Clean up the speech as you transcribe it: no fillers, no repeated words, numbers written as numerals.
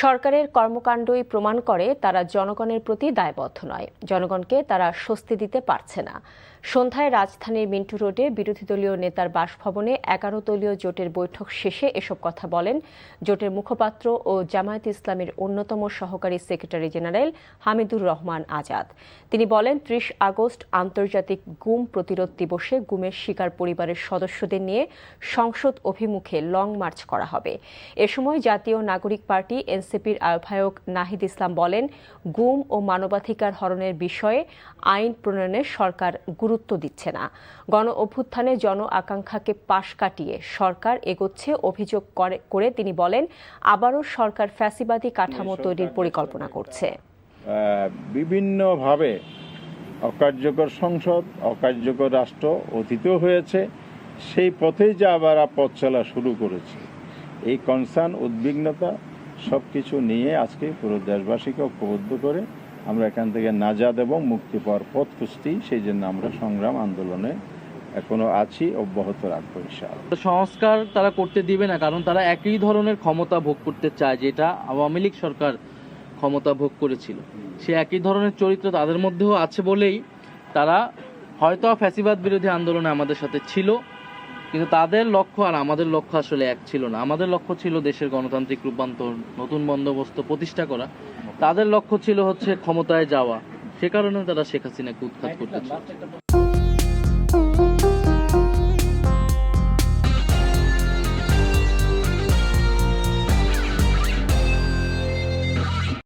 সরকারের কর্মকাণ্ডই প্রমাণ করে তারা জনগণের প্রতি দায়বদ্ধ নয়, জনগণকে তারা স্বস্তি দিতে পারছে না। সন্ধ্যায় রাজধানীর মিন্টু রোডে বিরোধী দলীয় নেতার বাসভবনে 11 দলীয় জোটের বৈঠক শেষে এসব কথা বলেন জোটের মুখপাত্র ও জামায়াত ইসলামীর অন্যতম সহকারী সেক্রেটারি জেনারেল হামিদুর রহমান আজাদ। তিনি বলেন, 30 আগস্ট আন্তর্জাতিক গুম প্রতিরোধ দিবসে গুমের শিকার পরিবারের সদস্যদের নিয়ে সংসদ অভিমুখে লং মার্চ করা হবে। এ সময় জাতীয় নাগরিক পার্টি এনসিপির আহ্বায়ক নাহিদ ইসলাম বলেন, গুম ও মানবাধিকার হরণের বিষয়ে আইন প্রণয়নে সরকার গুরুত্ব দিচ্ছে না। গণ অভ্যুত্থানে জন আকাঙ্ক্ষাকে পাশ কাটিয়ে সরকার এগোচ্ছে অভিযোগ করে তিনি বলেন, আবারও সরকার ফ্যাসিবাদী কাঠামো তৈরির পরিকল্পনা করছে। বিভিন্নভাবে অকার্যকর সংসদ, অকার্যকর রাষ্ট্র অতীতও হয়েছে, সেই পথেই যে আবার পথ চলা শুরু করেছে। এই কনসার্ন, উদ্বিগ্নতা সবকিছু নিয়ে আজকে পুরো দেশবাসীকে ঐক্যবদ্ধ করে আমরা এখান থেকে নাজাত এবং মুক্তি পাওয়ার পথ খুঁজছি। সেই জন্য আমরা সংগ্রাম আন্দোলনে এখনো আছি, অব্যাহত রাখবো ইনশাআল্লাহ। সংস্কার তারা করতে দিবে না, কারণ তারা একই ধরনের ক্ষমতা ভোগ করতে চায় যেটা আওয়ামী লীগ সরকার ক্ষমতা ভোগ করেছিল। সে একই ধরনের চরিত্র তাদের মধ্যেও আছে বলেই তারা হয়তো ফ্যাসিবাদ বিরোধী আন্দোলনে আমাদের সাথে ছিল, কিন্তু তাদের লক্ষ্য আর আমাদের লক্ষ্য আসলে এক ছিল না। আমাদের লক্ষ্য ছিল দেশের গণতান্ত্রিক রূপান্তর, নতুন বন্দোবস্ত প্রতিষ্ঠা করা। তাদের লক্ষ্য ছিল ক্ষমতায় যাওয়া। সে কারণে তারা শেখ হাসিনাকে উৎখাত করতে চায়।